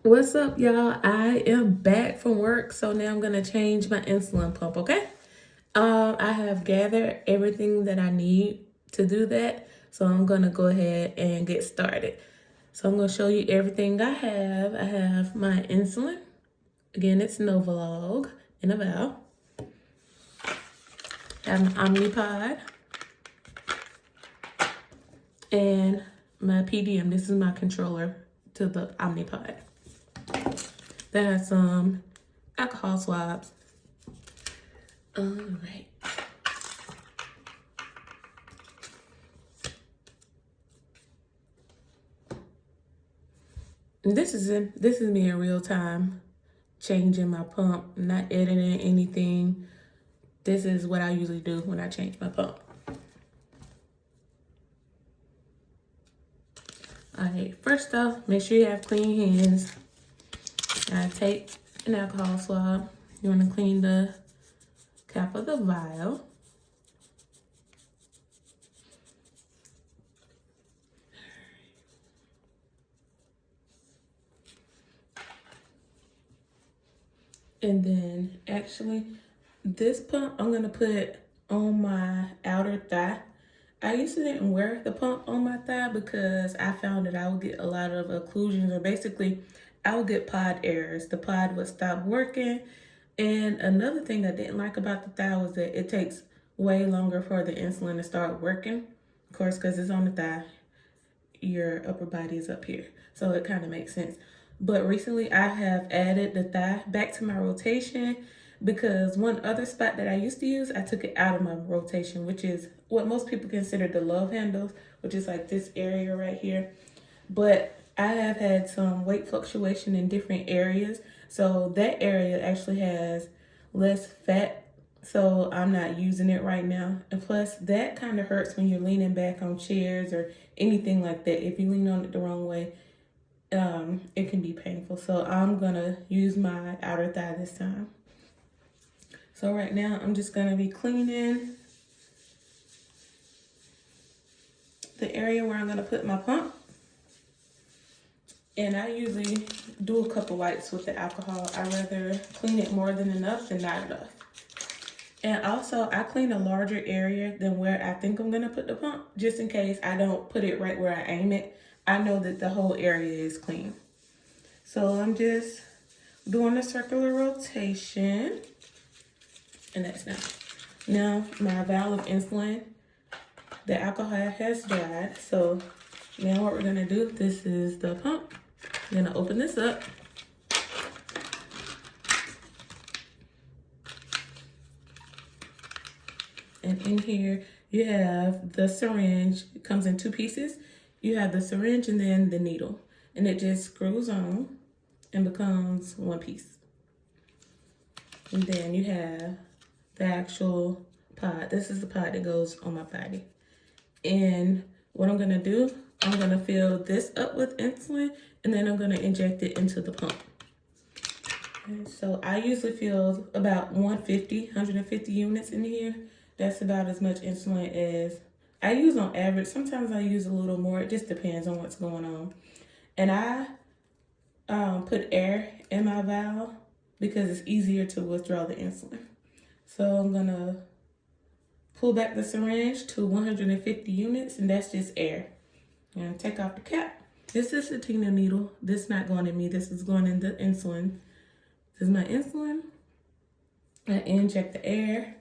What's up, y'all? I am back from work, so now I'm gonna change my insulin pump, okay? I have gathered everything that I need to do that, so I'm gonna go ahead and get started. So I'm gonna show you everything I have. I have my insulin. Again, it's Novolog in a vial. I have my Omnipod and my PDM. This is my controller to the Omnipod. Then I have some alcohol swabs. All right. This is me in real time, changing my pump, not editing anything. This is what I usually do when I change my pump. All right, first off, make sure you have clean hands. I take an alcohol swab. You want to clean the cap of the vial. And then actually, this pump I'm gonna put on my outer thigh. I used to didn't wear the pump on my thigh because I found that I would get a lot of occlusions, or basically I would get pod errors. The pod would stop working. And another thing I didn't like about the thigh was that it takes way longer for the insulin to start working. Of course, because it's on the thigh, your upper body is up here. So it kind of makes sense. But recently I have added the thigh back to my rotation because one other spot that I used to use, I took it out of my rotation, which is what most people consider the love handles, which is like this area right here. But I have had some weight fluctuation in different areas. So that area actually has less fat. So I'm not using it right now. And plus that kind of hurts when you're leaning back on chairs or anything like that. If you lean on it the wrong way, it can be painful. So I'm gonna use my outer thigh this time. So right now I'm just gonna be cleaning the area where I'm gonna put my pump. And I usually do a couple wipes with the alcohol. I rather clean it more than enough than not enough. And also I clean a larger area than where I think I'm gonna put the pump, just in case I don't put it right where I aim it. I know that the whole area is clean. So I'm just doing a circular rotation. And that's now. Now my vial of insulin, the alcohol has dried. So now what we're gonna do, this is the pump. I'm gonna open this up. And in here, you have the syringe. It comes in two pieces. You have the syringe and then the needle. And it just screws on and becomes one piece. And then you have the actual pod. This is the pod that goes on my body. And what I'm gonna do, I'm gonna fill this up with insulin and then I'm gonna inject it into the pump. And so I usually fill about 150 units in here. That's about as much insulin as I use on average. Sometimes I use a little more. It just depends on what's going on. And I put air in my vial because it's easier to withdraw the insulin. So I'm gonna pull back the syringe to 150 units, and that's just air. I'm gonna take off the cap. This is a Tina needle. This is not going in me. This is going in the insulin. This is my insulin. I inject the air,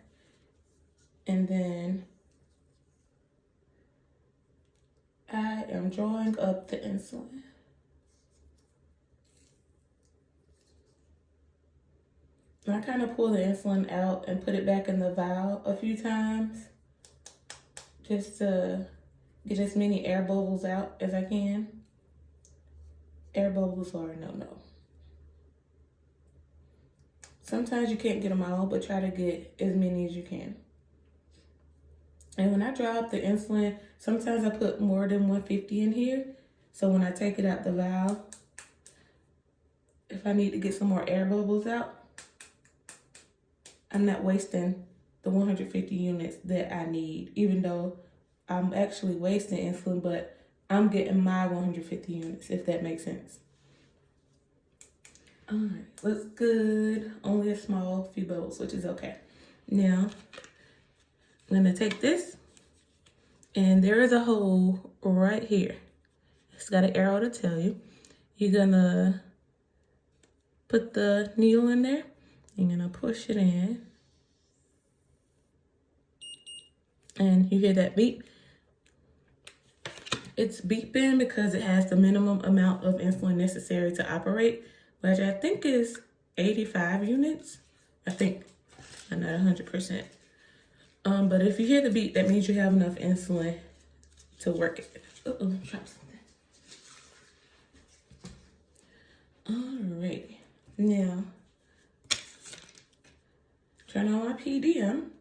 and then I am drawing up the insulin. I kind of pull the insulin out and put it back in the vial a few times just to get as many air bubbles out as I can. Air bubbles are a no-no. Sometimes you can't get them all, but try to get as many as you can. And when I draw up the insulin, sometimes I put more than 150 in here. So when I take it out the vial, if I need to get some more air bubbles out, I'm not wasting the 150 units that I need, even though I'm actually wasting insulin, but I'm getting my 150 units, if that makes sense. All right, looks good. Only a small few bubbles, which is okay. Now, I'm gonna take this, and there is a hole right here. It's got an arrow to tell you. You're gonna put the needle in there. You're gonna push it in. And you hear that beep? It's beeping because it has the minimum amount of insulin necessary to operate, which I think is 85 units. I think, I'm not 100%. But if you hear the beep, that means you have enough insulin to work it. Uh-oh, drop something. Alrighty. Now, turn on my PDM.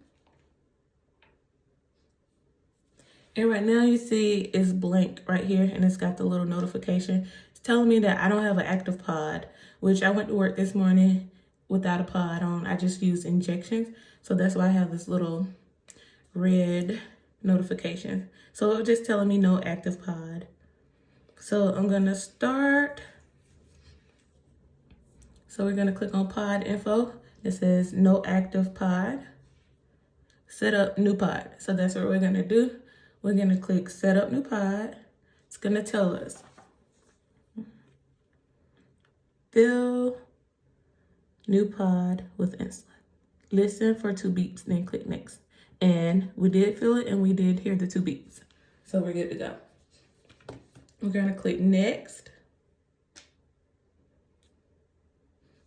And right now you see it's blank right here, and it's got the little notification. It's telling me that I don't have an active pod, which I went to work this morning without a pod on. I just used injections. So that's why I have this little red notification. So it was just telling me no active pod. So I'm gonna start. So we're gonna click on pod info. It says no active pod. Set up new pod. So that's what we're gonna do. We're gonna click set up new pod. It's gonna tell us fill new pod with insulin. Listen for 2 beeps, then click next. And we did fill it, and we did hear the 2 beeps. So we're good to go. We're gonna click next.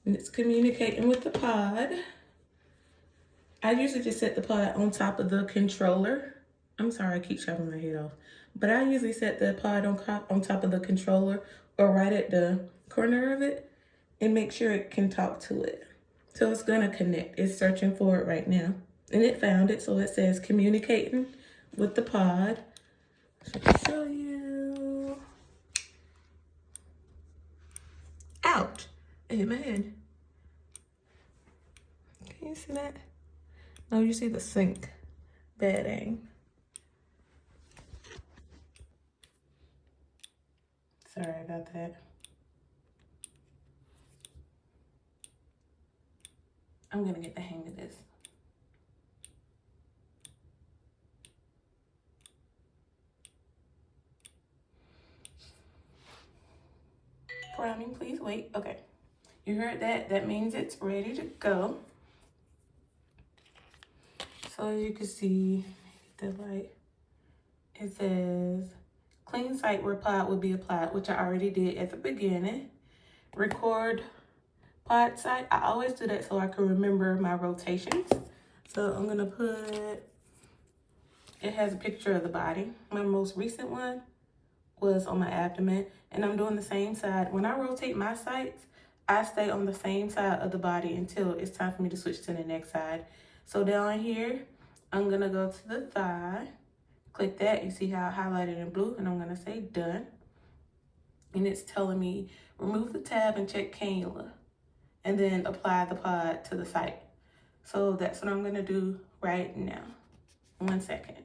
And it's communicating with the pod. I usually just set the pod on top of the controller. I'm sorry, I keep chopping my head off. But I usually set the pod on top of the controller or right at the corner of it and make sure it can talk to it. So it's gonna connect. It's searching for it right now. And it found it, so it says communicating with the pod. Show you. Ouch, I hit my head. Can you see that? No, you see the sink. Bad aim. Sorry about that. I'm gonna get the hang of this. Browning, please wait. Okay. You heard that? That means it's ready to go. So as you can see, the light, it says clean site where pod would be applied, which I already did at the beginning. Record pod site. I always do that so I can remember my rotations. So I'm gonna put, it has a picture of the body. My most recent one was on my abdomen, and I'm doing the same side. When I rotate my sites, I stay on the same side of the body until it's time for me to switch to the next side. So down here, I'm gonna go to the thigh, click that, you see how I highlighted in blue, and I'm gonna say done. And it's telling me remove the tab and check cannula, and then apply the pod to the site. So that's what I'm gonna do right now. 1 second.